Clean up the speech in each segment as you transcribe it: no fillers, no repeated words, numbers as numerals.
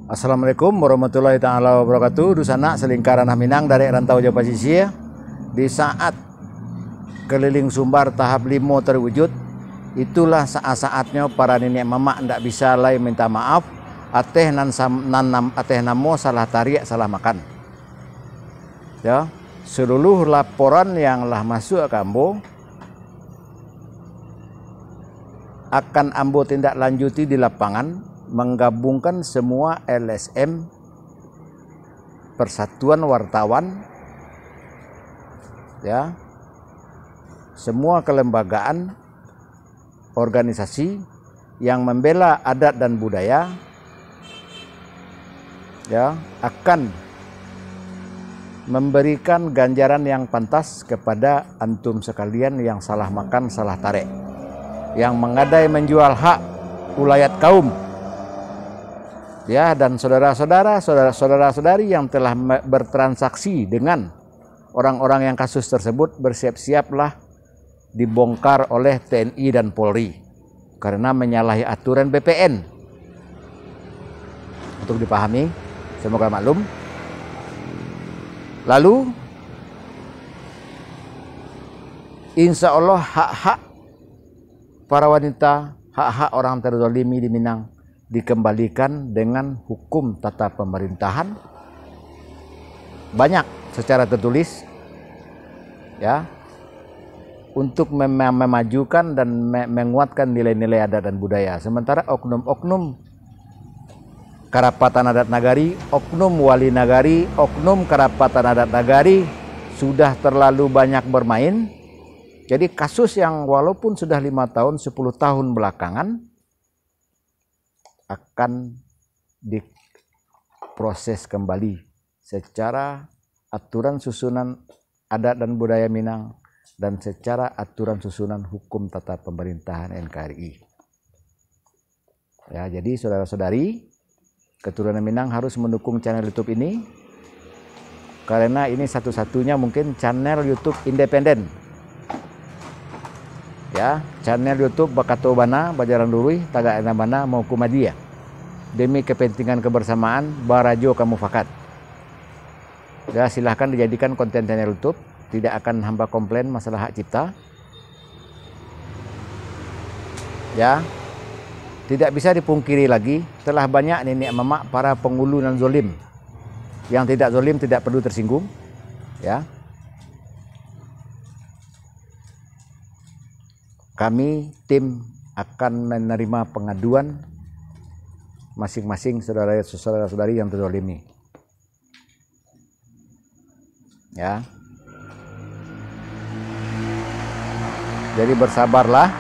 Assalamualaikum warahmatullahi taala wabarakatuh. Dusana selingkaran Minang dari rantau Jawa Pasisir. Di saat keliling Sumbar tahap 5 terwujud, itulah saat-saatnya para nenek mama ndak bisa lagi minta maaf. Ateh namo salah tarik salah makan. Ya, seluruh laporan yang lah masuk ke Ambo akan Ambo tindak lanjuti di lapangan, menggabungkan semua LSM, Persatuan Wartawan, ya, semua kelembagaan, organisasi yang membela adat dan budaya, ya, akan memberikan ganjaran yang pantas kepada antum sekalian yang salah makan, salah tarik, yang mengadai menjual hak ulayat kaum, ya, dan saudara-saudari yang telah bertransaksi dengan orang-orang yang kasus tersebut bersiap-siaplah dibongkar oleh TNI dan Polri karena menyalahi aturan BPN. Untuk dipahami, semoga maklum. Lalu insya Allah hak-hak para wanita, hak-hak orang terzalimi di Minang dikembalikan dengan hukum tata pemerintahan, banyak secara tertulis, ya, untuk memajukan dan menguatkan nilai-nilai adat dan budaya. Sementara oknum-oknum Karapatan Adat Nagari, oknum Wali Nagari, oknum Karapatan Adat Nagari sudah terlalu banyak bermain. Jadi kasus yang walaupun sudah 5 tahun, 10 tahun belakangan akan diproses kembali secara aturan susunan adat dan budaya Minang dan secara aturan susunan hukum tata pemerintahan NKRI. Ya, jadi saudara-saudari keturunan Minang harus mendukung channel YouTube ini karena ini satu-satunya mungkin channel YouTube independen. Ya, channel YouTube Bakato Bana, Bajaran Lurui, Taga Ena Bana, mau Kumadia. Demi kepentingan kebersamaan, Barajo Kamu Fakat. Ya, silahkan dijadikan konten channel YouTube, tidak akan hamba komplain masalah hak cipta. Ya, tidak bisa dipungkiri lagi, telah banyak nenek mama para penghulu dan zolim. Yang tidak zolim tidak perlu tersinggung. Ya, kami tim akan menerima pengaduan masing-masing saudara-saudari yang terzalimi. Ya. Jadi bersabarlah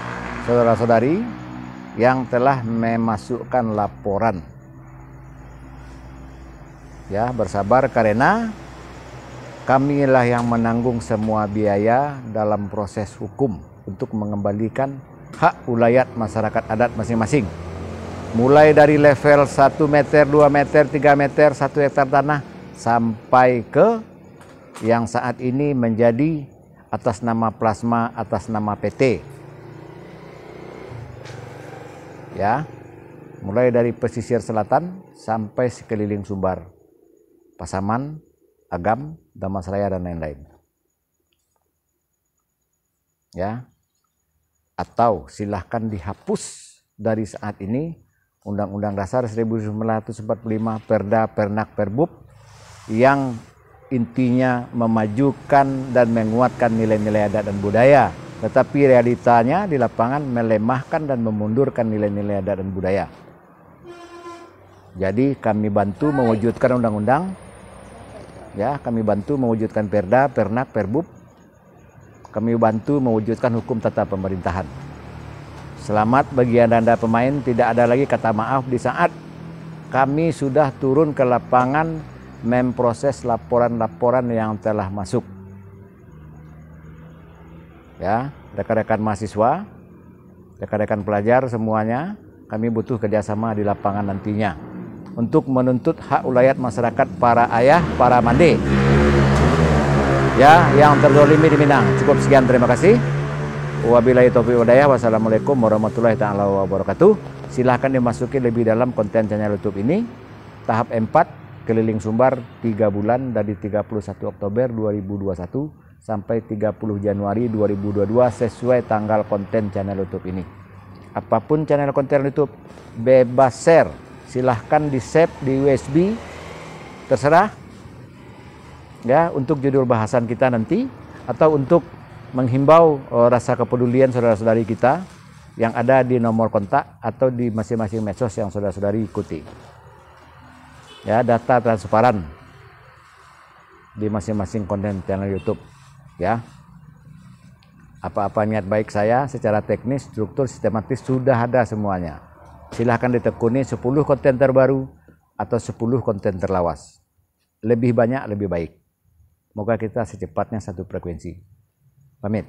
saudara-saudari yang telah memasukkan laporan. Ya, bersabar karena kamilah yang menanggung semua biaya dalam proses hukum untuk mengembalikan hak ulayat masyarakat adat masing-masing. Mulai dari level 1 meter, 2 meter, 3 meter, 1 hektar tanah sampai ke yang saat ini menjadi atas nama plasma, atas nama PT. Ya, mulai dari pesisir selatan sampai sekeliling Sumbar, Pasaman, Agam, Damansraya dan lain-lain. Ya, atau silahkan dihapus dari saat ini Undang-Undang Dasar 1945, Perda, Pernak, Perbub yang intinya memajukan dan menguatkan nilai-nilai adat dan budaya, tetapi realitanya di lapangan melemahkan dan memundurkan nilai-nilai adat dan budaya. Jadi kami bantu mewujudkan undang-undang, ya, kami bantu mewujudkan Perda, Pernak, Perbub, kami bantu mewujudkan hukum tata pemerintahan. Selamat bagi Anda pemain, tidak ada lagi kata maaf di saat kami sudah turun ke lapangan memproses laporan-laporan yang telah masuk. Ya, rekan-rekan mahasiswa, rekan-rekan pelajar semuanya, kami butuh kerjasama di lapangan nantinya untuk menuntut hak ulayat masyarakat para ayah, para mande, ya, yang terzalimi di Minang. Cukup sekian, terima kasih. Wabillahi taufiq walhidayah. Wassalamualaikum warahmatullahi taala wabarakatuh. Silahkan dimasuki lebih dalam konten channel YouTube ini tahap 4 keliling Sumbar 3 bulan dari 31 Oktober 2021 sampai 30 Januari 2022 sesuai tanggal konten channel YouTube ini. Apapun channel konten YouTube bebas share, silahkan di save di USB, terserah ya, untuk judul bahasan kita nanti atau untuk menghimbau rasa kepedulian saudara-saudari kita yang ada di nomor kontak atau di masing-masing medsos yang saudara-saudari ikuti. Ya, data transparan di masing-masing konten channel YouTube ya. Apa-apa niat baik saya secara teknis, struktur, sistematis sudah ada semuanya. Silahkan ditekuni 10 konten terbaru atau 10 konten terlawas. Lebih banyak lebih baik. Moga kita secepatnya satu frekuensi. Pamit.